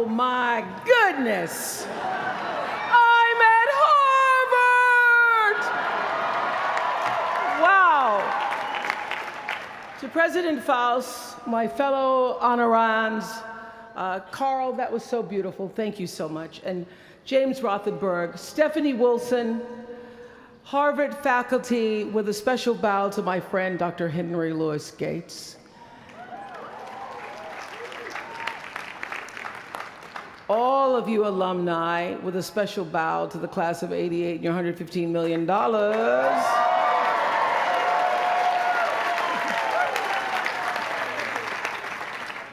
Oh my goodness! I'm at Harvard! Wow! To President Faust, my fellow honorands, Carl, that was so beautiful. Thank you so much. And James Rothenberg, Stephanie Wilson, Harvard faculty, with a special bow to my friend, Dr. Henry Louis Gates. All of you alumni, with a special bow to the class of '88 and your $115 million.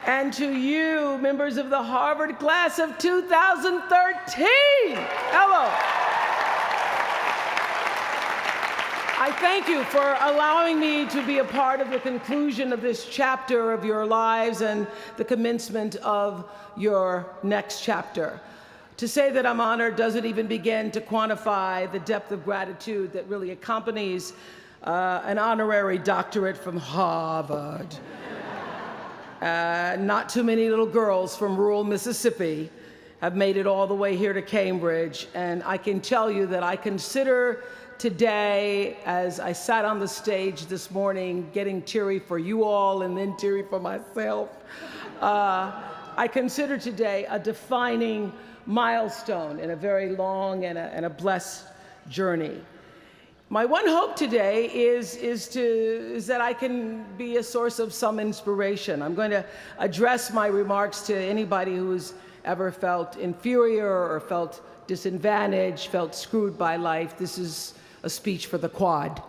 And to you, members of the Harvard class of 2013, hello. I thank you for allowing me to be a part of the conclusion of this chapter of your lives and the commencement of your next chapter. To say that I'm honored doesn't even begin to quantify the depth of gratitude that really accompanies an honorary doctorate from Harvard. Not too many little girls from rural Mississippi have made it all the way here to Cambridge, and I can tell you that I consider today, as I sat on the stage this morning, getting teary for you all and then teary for myself, I consider today a defining milestone in a very long and a blessed journey. My one hope today is that I can be a source of some inspiration. I'm going to address my remarks to anybody who's ever felt inferior or felt disadvantaged, felt screwed by life. This is a speech for the quad.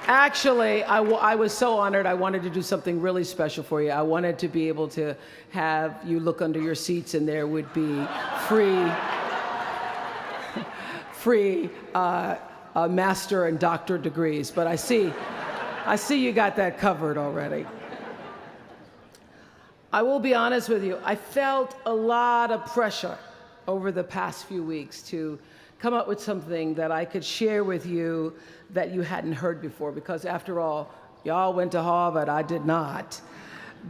Actually, I was so honored. I wanted to do something really special for you. I wanted to be able to have you look under your seats and there would be free master and doctor degrees, but I see you got that covered already. I will be honest with you, I felt a lot of pressure over the past few weeks to come up with something that I could share with you that you hadn't heard before, because after all, y'all went to Harvard, I did not.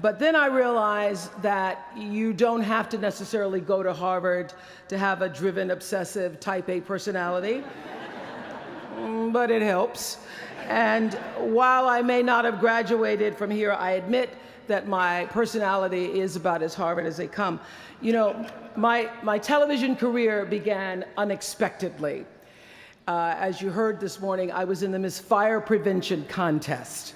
But then I realized that you don't have to necessarily go to Harvard to have a driven, obsessive, type A personality, but it helps. And while I may not have graduated from here, I admit that my personality is about as Harvard as they come. You know, my television career began unexpectedly. As you heard this morning, I was in the Miss Fire Prevention contest.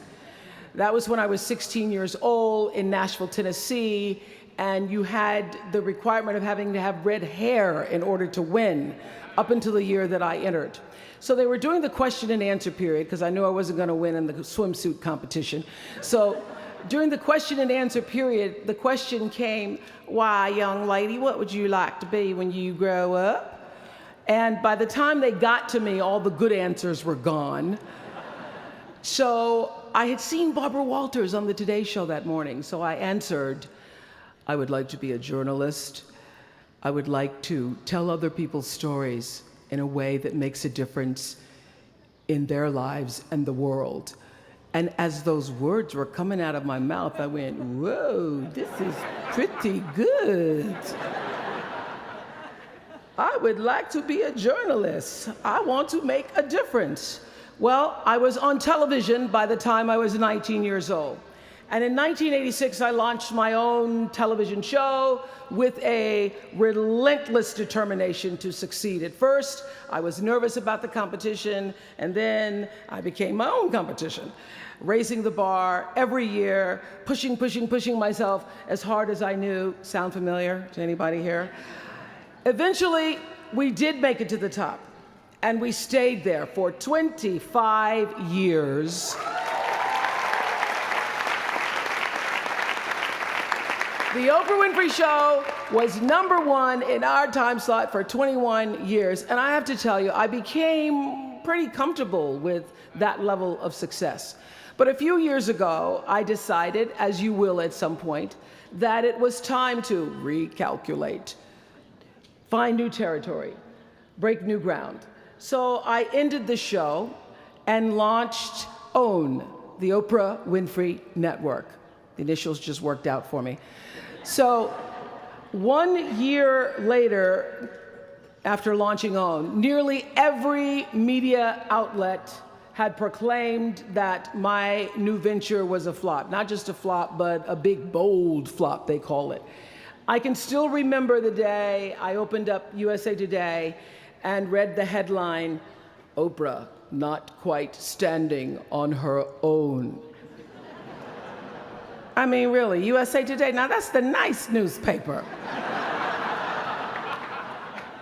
That was when I was 16 years old in Nashville, Tennessee, and you had the requirement of having to have red hair in order to win, up until the year that I entered. So they were doing the question and answer period, because I knew I wasn't going to win in the swimsuit competition. So during the question and answer period, the question came, "Why, young lady, what would you like to be when you grow up?" And by the time they got to me, all the good answers were gone. So I had seen Barbara Walters on the Today Show that morning, so I answered, "I would like to be a journalist. I would like to tell other people's stories in a way that makes a difference in their lives and the world." And as those words were coming out of my mouth, I went, "Whoa, this is pretty good. I would like to be a journalist. I want to make a difference." Well, I was on television by the time I was 19 years old. And in 1986, I launched my own television show with a relentless determination to succeed. At first, I was nervous about the competition, and then I became my own competition, raising the bar every year, pushing myself as hard as I knew. Sound familiar to anybody here? Eventually, we did make it to the top, and we stayed there for 25 years. The Oprah Winfrey Show was #1 in our time slot for 21 years, and I have to tell you, I became pretty comfortable with that level of success. But a few years ago, I decided, as you will at some point, that it was time to recalculate, find new territory, break new ground. So I ended the show and launched OWN, the Oprah Winfrey Network. The initials just worked out for me. So 1 year later, after launching OWN, nearly every media outlet had proclaimed that my new venture was a flop. Not just a flop, but a big, bold flop, they call it. I can still remember the day I opened up USA Today and read the headline, "Oprah not quite standing on her own." I mean, really, USA Today, now that's the nice newspaper.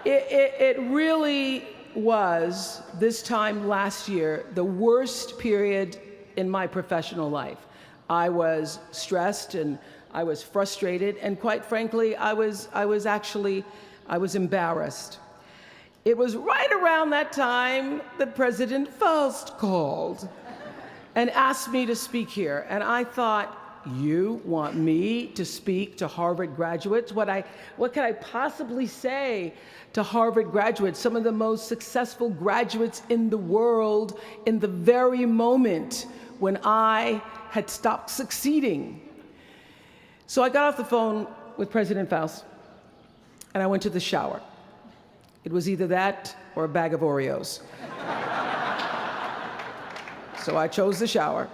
It really was, this time last year, the worst period in my professional life. I was stressed and I was frustrated, and quite frankly, I was embarrassed. It was right around that time that President Faust called and asked me to speak here, and I thought, you want me to speak to Harvard graduates? What could I possibly say to Harvard graduates, some of the most successful graduates in the world, in the very moment when I had stopped succeeding? So I got off the phone with President Faust, and I went to the shower. It was either that or a bag of Oreos. So I chose the shower.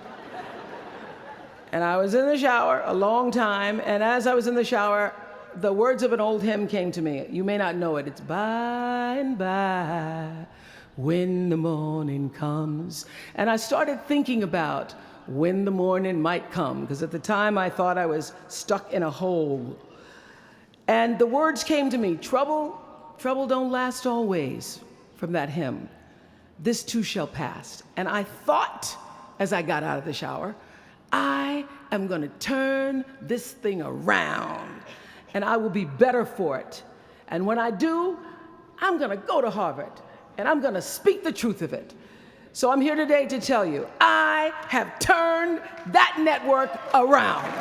And I was in the shower a long time, and as I was in the shower, the words of an old hymn came to me. You may not know it. It's by and by, when the morning comes. And I started thinking about when the morning might come, because at the time I thought I was stuck in a hole. And the words came to me, trouble don't last always, from that hymn. This too shall pass. And I thought, as I got out of the shower, I am going to turn this thing around, and I will be better for it. And when I do, I'm going to go to Harvard, and I'm going to speak the truth of it. So I'm here today to tell you, I have turned that network around.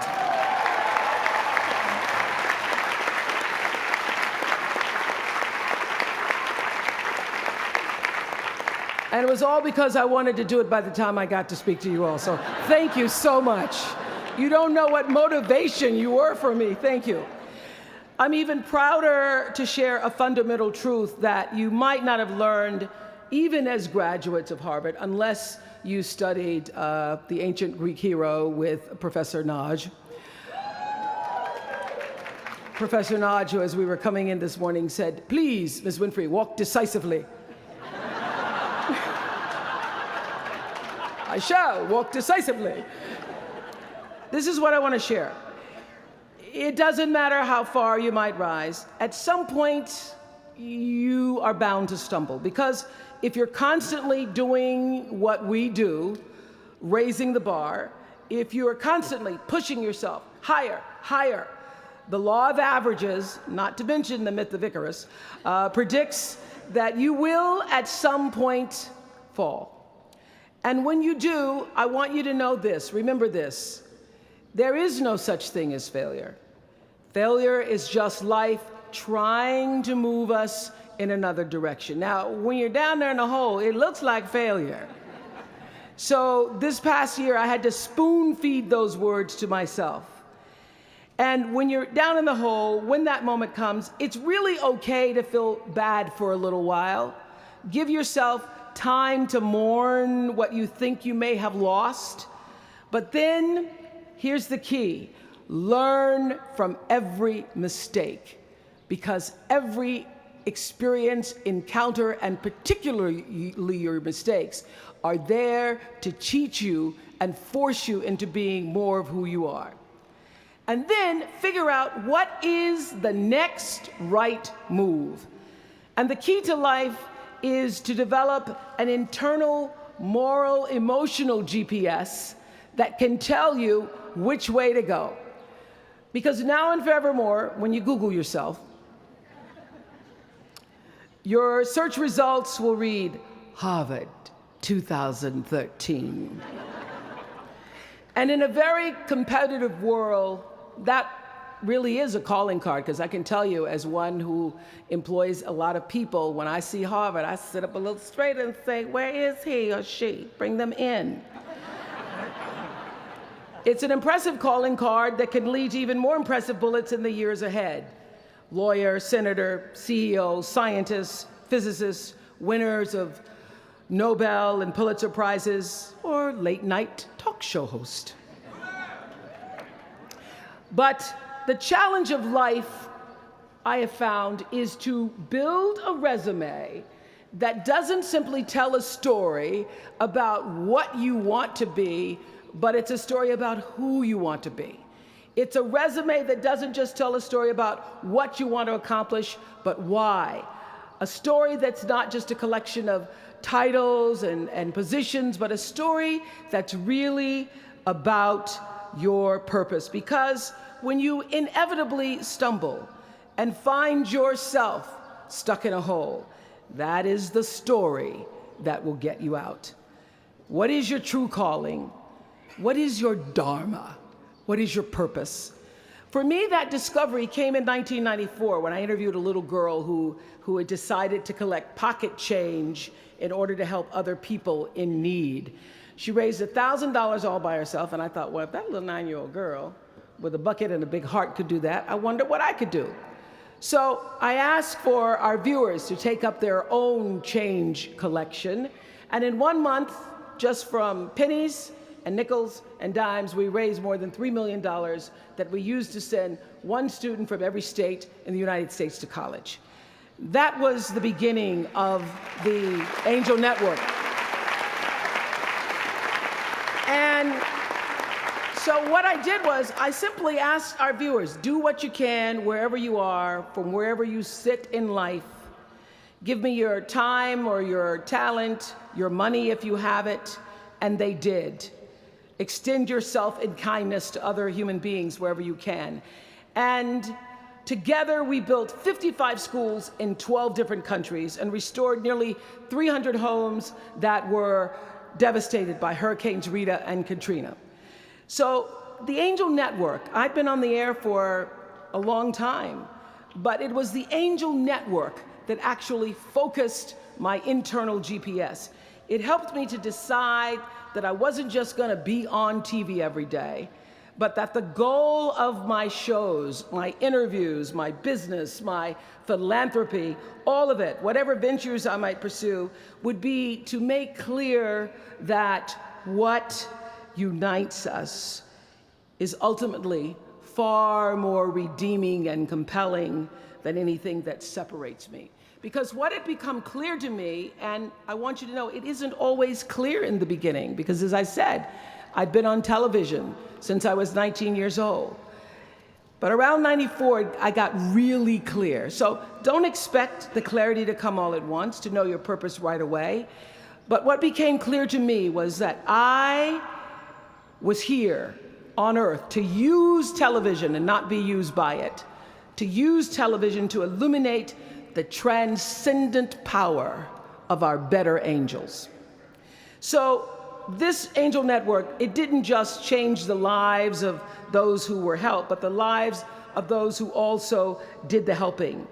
And it was all because I wanted to do it by the time I got to speak to you all. So thank you so much. You don't know what motivation you were for me. Thank you. I'm even prouder to share a fundamental truth that you might not have learned even as graduates of Harvard, unless you studied the ancient Greek hero with Professor Naj. Professor Naj, who as we were coming in this morning said, "Please, Ms. Winfrey, walk decisively." I shall walk decisively. This is what I want to share. It doesn't matter how far you might rise. At some point, you are bound to stumble, because if you're constantly doing what we do, raising the bar, if you are constantly pushing yourself higher, higher, the law of averages, not to mention the myth of Icarus, predicts that you will at some point fall. And when you do, I want you to know this, remember this, there is no such thing as failure. Failure is just life trying to move us in another direction. Now, when you're down there in the hole, it looks like failure. So this past year, I had to spoon feed those words to myself. And when you're down in the hole, when that moment comes, it's really okay to feel bad for a little while. Give yourself time to mourn what you think you may have lost. But then, here's the key. Learn from every mistake, because every experience, encounter, and particularly your mistakes, are there to teach you and force you into being more of who you are. And then figure out what is the next right move. And the key to life is to develop an internal, moral, emotional GPS that can tell you which way to go. Because now and forevermore, when you Google yourself, your search results will read Harvard, 2013. And in a very competitive world, that really is a calling card, because I can tell you, as one who employs a lot of people, when I see Harvard, I sit up a little straighter and say, where is he or she? Bring them in. It's an impressive calling card that can lead to even more impressive bullets in the years ahead. Lawyer, senator, CEO, scientists, physicists, winners of Nobel and Pulitzer Prizes, or late-night talk show host. But the challenge of life, I have found, is to build a resume that doesn't simply tell a story about what you want to be, but it's a story about who you want to be. It's a resume that doesn't just tell a story about what you want to accomplish, but why. A story that's not just a collection of titles and positions, but a story that's really about your purpose. Because when you inevitably stumble and find yourself stuck in a hole, that is the story that will get you out. What is your true calling? What is your dharma? What is your purpose? For me, that discovery came in 1994 when I interviewed a little girl who had decided to collect pocket change in order to help other people in need. She raised $1,000 all by herself, and I thought, well, if that little 9-year-old girl with a bucket and a big heart could do that, I wonder what I could do. So I asked for our viewers to take up their own change collection, and in 1 month, just from pennies and nickels and dimes, we raised more than $3 million that we used to send one student from every state in the United States to college. That was the beginning of the Angel Network. And so what I did was I simply asked our viewers, do what you can wherever you are, from wherever you sit in life. Give me your time or your talent, your money if you have it, and they did. Extend yourself in kindness to other human beings wherever you can. And together we built 55 schools in 12 different countries and restored nearly 300 homes that were devastated by Hurricanes Rita and Katrina. So the Angel Network, I've been on the air for a long time, but it was the Angel Network that actually focused my internal GPS. It helped me to decide that I wasn't just going to be on TV every day, but that the goal of my shows, my interviews, my business, my philanthropy, all of it, whatever ventures I might pursue, would be to make clear that what unites us is ultimately far more redeeming and compelling than anything that separates me. Because what had become clear to me, and I want you to know, it isn't always clear in the beginning, because as I said, I'd been on television since I was 19 years old. But around 94, I got really clear. So don't expect the clarity to come all at once, to know your purpose right away. But what became clear to me was that I was here on earth to use television and not be used by it, to use television to illuminate the transcendent power of our better angels. So this Angel Network, it didn't just change the lives of those who were helped, but the lives of those who also did the helping.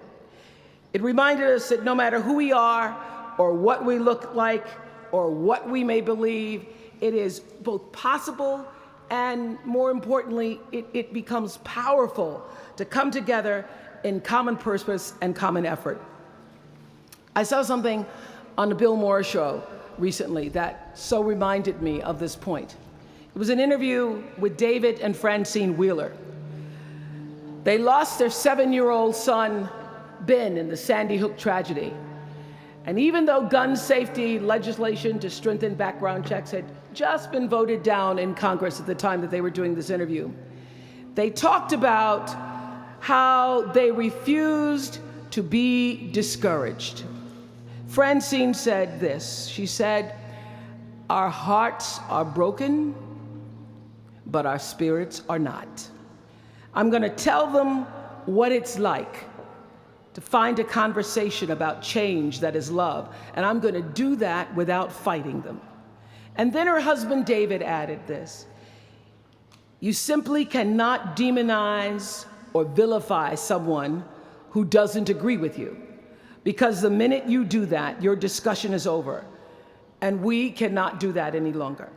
It reminded us that no matter who we are, or what we look like, or what we may believe, it is both possible and, more importantly, it becomes powerful to come together in common purpose and common effort. I saw something on the Bill Maher show recently that so reminded me of this point. It was an interview with David and Francine Wheeler. They lost their 7-year-old son, Ben, in the Sandy Hook tragedy. And even though gun safety legislation to strengthen background checks had just been voted down in Congress at the time that they were doing this interview, they talked about how they refused to be discouraged. Francine said this. She said, "Our hearts are broken, but our spirits are not. I'm going to tell them what it's like to find a conversation about change that is love, and I'm going to do that without fighting them. And then her husband David added this: you simply cannot demonize or vilify someone who doesn't agree with you, because the minute you do that, your discussion is over, and we cannot do that any longer.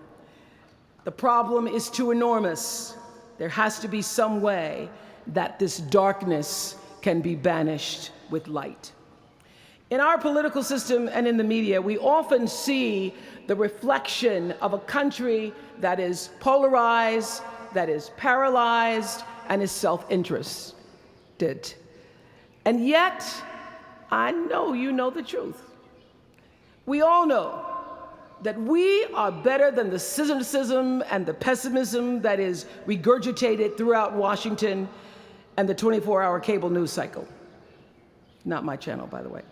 The problem is too enormous. There has to be some way that this darkness can be banished with light. In our political system and in the media, we often see the reflection of a country that is polarized, that is paralyzed, and is self-interested. And yet, I know you know the truth. We all know that we are better than the cynicism and the pessimism that is regurgitated throughout Washington and the 24-hour cable news cycle. Not my channel, by the way.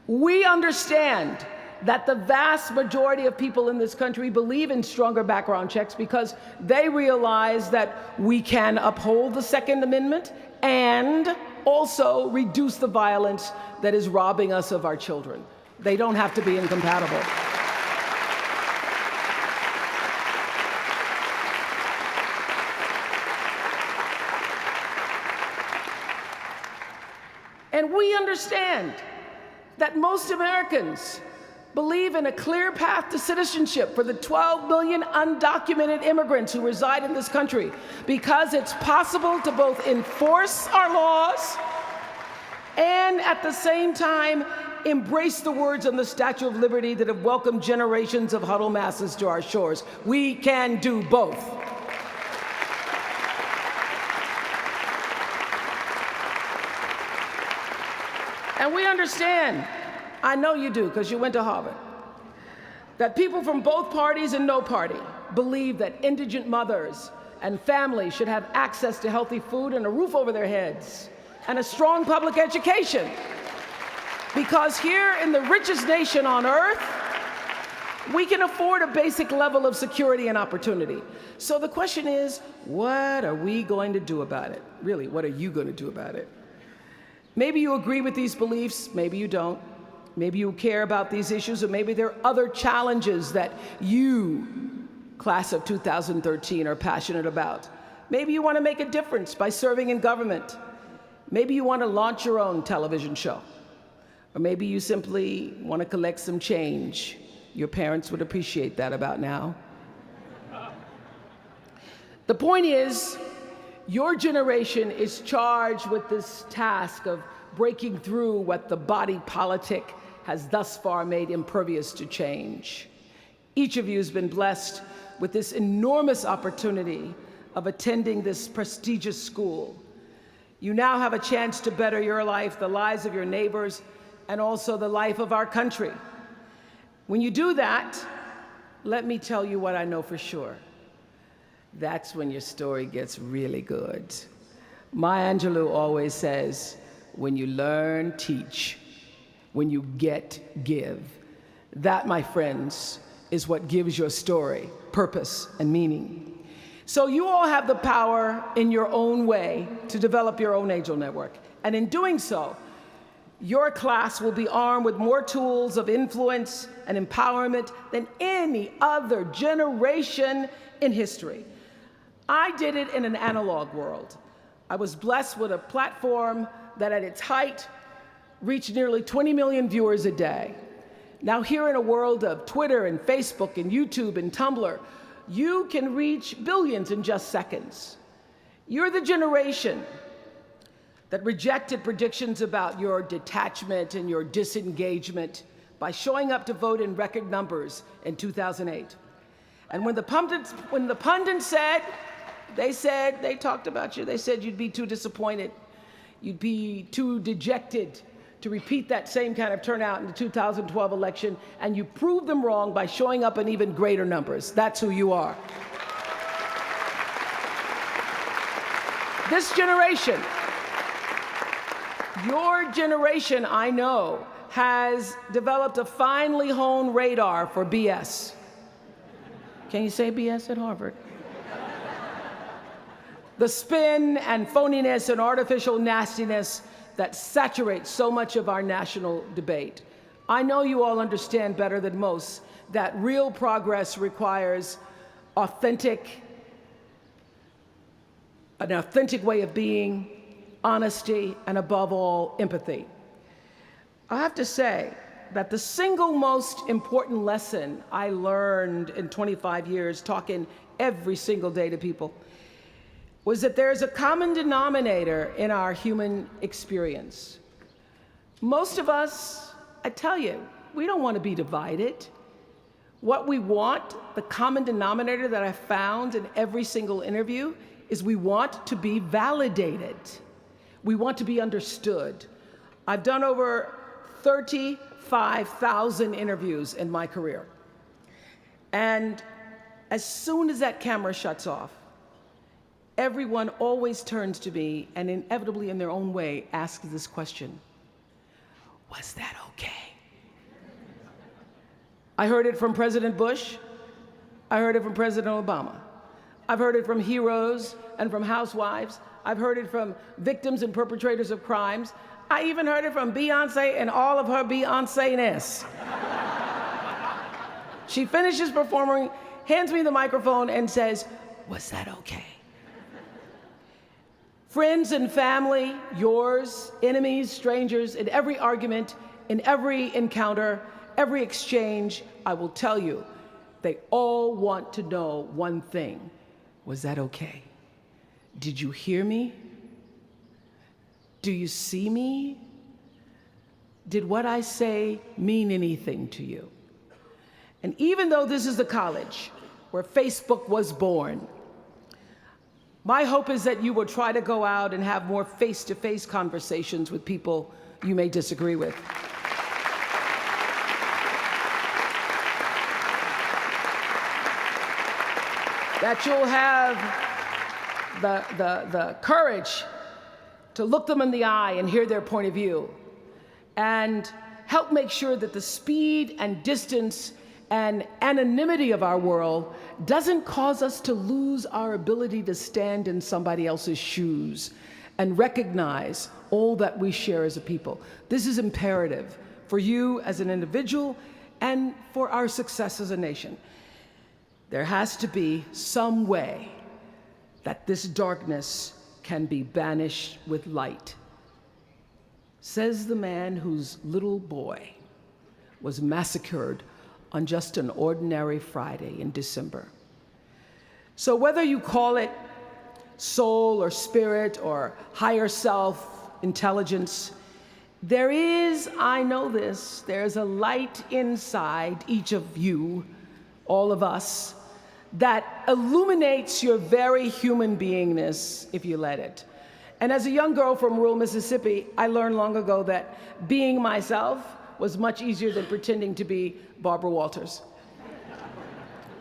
We understand that the vast majority of people in this country believe in stronger background checks because they realize that we can uphold the Second Amendment and also reduce the violence that is robbing us of our children. They don't have to be incompatible. And we understand that most Americans believe in a clear path to citizenship for the 12 million undocumented immigrants who reside in this country, because it's possible to both enforce our laws and at the same time embrace the words on the Statue of Liberty that have welcomed generations of huddled masses to our shores. We can do both. And we understand, I know you do because you went to Harvard, that people from both parties and no party believe that indigent mothers and families should have access to healthy food and a roof over their heads and a strong public education. Because here in the richest nation on earth, we can afford a basic level of security and opportunity. So the question is, what are we going to do about it? Really, what are you going to do about it? Maybe you agree with these beliefs, maybe you don't. Maybe you care about these issues, or maybe there are other challenges that you, class of 2013, are passionate about. Maybe you want to make a difference by serving in government. Maybe you want to launch your own television show. Or maybe you simply want to collect some change. Your parents would appreciate that about now. The point is, your generation is charged with this task of breaking through what the body politic has thus far made impervious to change. Each of you has been blessed with this enormous opportunity of attending this prestigious school. You now have a chance to better your life, the lives of your neighbors, and also the life of our country. When you do that, let me tell you what I know for sure. That's when your story gets really good. Maya Angelou always says, when you learn, teach. When you get, give. That, my friends, is what gives your story purpose and meaning. So you all have the power in your own way to develop your own angel network. And in doing so, your class will be armed with more tools of influence and empowerment than any other generation in history. I did it in an analog world. I was blessed with a platform that at its height reached nearly 20 million viewers a day. Now here in a world of Twitter and Facebook and YouTube and Tumblr, you can reach billions in just seconds. You're the generation that rejected predictions about your detachment and your disengagement by showing up to vote in record numbers in 2008. And when the pundits said, they talked about you, they said you'd be too disappointed, you'd be too dejected to repeat that same kind of turnout in the 2012 election, and you proved them wrong by showing up in even greater numbers. That's who you are. This generation, your generation, I know, has developed a finely honed radar for BS. Can you say BS at Harvard? the spin and phoniness and artificial nastiness that saturates so much of our national debate. I know you all understand better than most that real progress requires an authentic way of being, honesty, and above all, empathy. I have to say that the single most important lesson I learned in 25 years talking every single day to people was that there's a common denominator in our human experience. Most of us, I tell you, we don't want to be divided. What we want, the common denominator that I found in every single interview, is we want to be validated. We want to be understood. I've done over 35,000 interviews in my career. And as soon as that camera shuts off, everyone always turns to me and inevitably in their own way asks this question: was that okay? I heard it from President Bush. I heard it from President Obama. I've heard it from heroes and from housewives. I've heard it from victims and perpetrators of crimes. I even heard it from Beyonce and all of her Beyonce-ness. She finishes performing, hands me the microphone and says, "Was that okay?" Friends and family, yours, enemies, strangers, in every argument, in every encounter, every exchange, I will tell you, they all want to know one thing: was that okay? Did you hear me? Do you see me? Did what I say mean anything to you? And even though this is the college where Facebook was born, my hope is that you will try to go out and have more face-to-face conversations with people you may disagree with. That you'll have the courage to look them in the eye and hear their point of view, and help make sure that the speed and distance and anonymity of our world doesn't cause us to lose our ability to stand in somebody else's shoes and recognize all that we share as a people. This is imperative for you as an individual and for our success as a nation. There has to be some way that this darkness can be banished with light. Says the man whose little boy was massacred on just an ordinary Friday in December. So whether you call it soul or spirit or higher self, intelligence, there is, I know this, there's a light inside each of you, all of us, that illuminates your very human beingness if you let it. And as a young girl from rural Mississippi, I learned long ago that being myself was much easier than pretending to be Barbara Walters.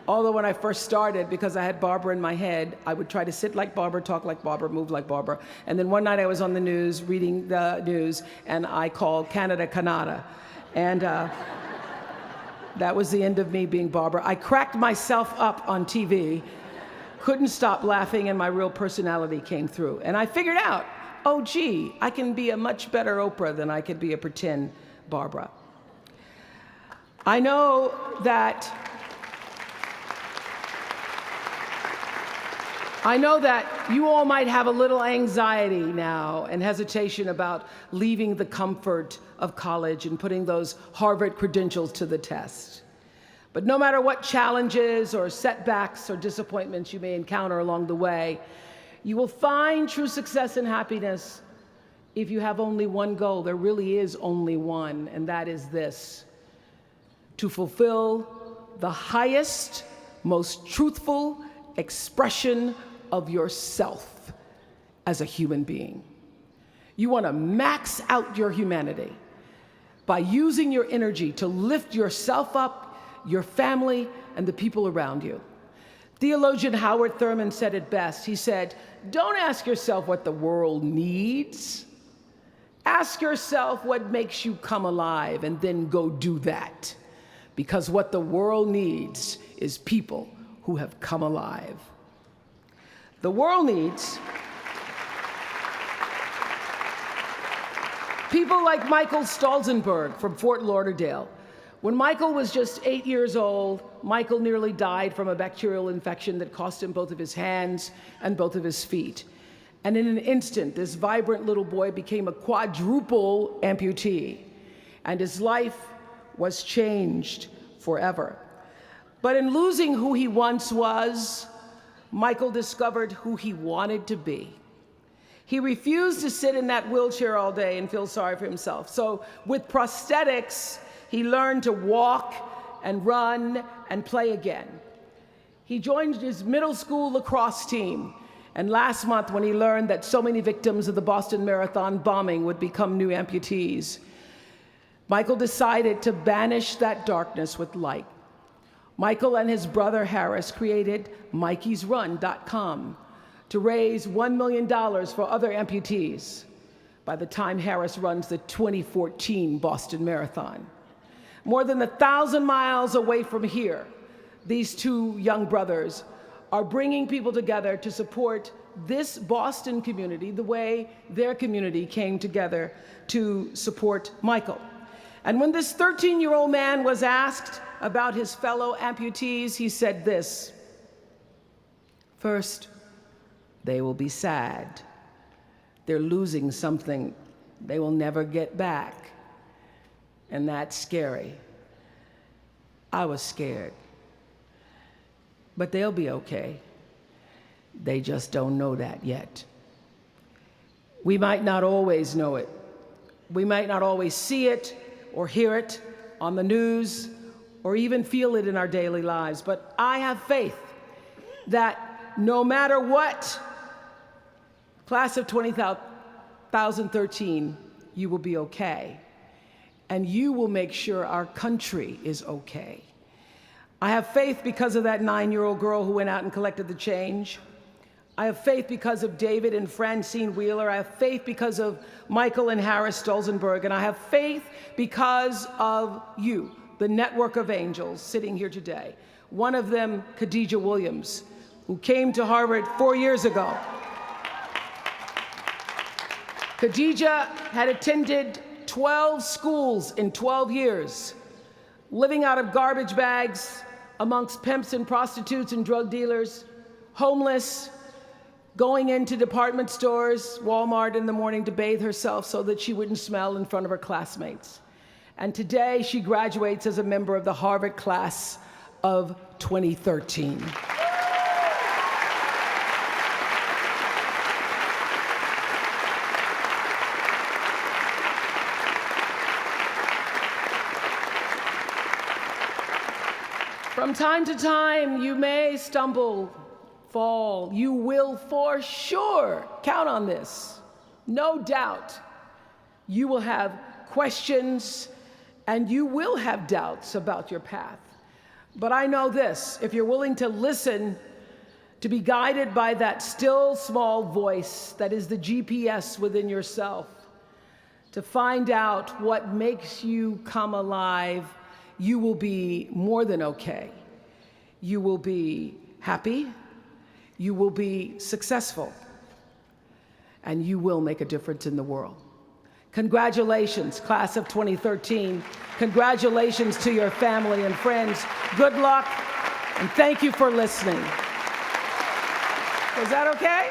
Although when I first started, because I had Barbara in my head, I would try to sit like Barbara, talk like Barbara, move like Barbara. And then one night I was on the news, reading the news, and I called Canada, Canada. And that was the end of me being Barbara. I cracked myself up on TV, couldn't stop laughing, and my real personality came through. And I figured out, oh gee, I can be a much better Oprah than I could be a pretend Barbara. I know that you all might have a little anxiety now and hesitation about leaving the comfort of college and putting those Harvard credentials to the test. But no matter what challenges or setbacks or disappointments you may encounter along the way, you will find true success and happiness if you have only one goal. There really is only one, and that is this: to fulfill the highest, most truthful expression of yourself as a human being. You want to max out your humanity by using your energy to lift yourself up, your family, and the people around you. Theologian Howard Thurman said it best. He said, "Don't ask yourself what the world needs. Ask yourself what makes you come alive, and then go do that. Because what the world needs is people who have come alive." The world needs people like Michael Stolzenberg from Fort Lauderdale. When Michael was just 8 years old, Michael nearly died from a bacterial infection that cost him both of his hands and both of his feet. And in an instant, this vibrant little boy became a quadruple amputee, and his life was changed forever. But in losing who he once was, Michael discovered who he wanted to be. He refused to sit in that wheelchair all day and feel sorry for himself. So with prosthetics, he learned to walk and run and play again. He joined his middle school lacrosse team. And last month, when he learned that so many victims of the Boston Marathon bombing would become new amputees, Michael decided to banish that darkness with light. Michael and his brother Harris created MikeysRun.com to raise $1 million for other amputees by the time Harris runs the 2014 Boston Marathon. More than 1,000 miles away from here, these two young brothers are bringing people together to support this Boston community the way their community came together to support Michael. And when this 13-year-old man was asked about his fellow amputees, he said this: first, they will be sad. They're losing something they will never get back. And that's scary. I was scared. But they'll be okay. They just don't know that yet. We might not always know it. We might not always see it or hear it on the news or even feel it in our daily lives. But I have faith that no matter what, class of 2013, you will be okay. And you will make sure our country is okay. I have faith because of that 9-year-old girl who went out and collected the change. I have faith because of David and Francine Wheeler. I have faith because of Michael and Harris Stolzenberg. And I have faith because of you, the network of angels sitting here today. One of them, Khadijah Williams, who came to Harvard 4 years ago. Khadijah had attended 12 schools in 12 years, living out of garbage bags amongst pimps and prostitutes and drug dealers, homeless, going into department stores, Walmart in the morning to bathe herself so that she wouldn't smell in front of her classmates. And today she graduates as a member of the Harvard class of 2013. From time to time, you may stumble, fall. You will for sure count on this. No doubt. You will have questions and you will have doubts about your path. But I know this: if you're willing to listen, to be guided by that still small voice that is the GPS within yourself, to find out what makes you come alive, you will be more than okay. You will be happy, you will be successful, and you will make a difference in the world. Congratulations, class of 2013. Congratulations to your family and friends. Good luck, and thank you for listening. Was that okay?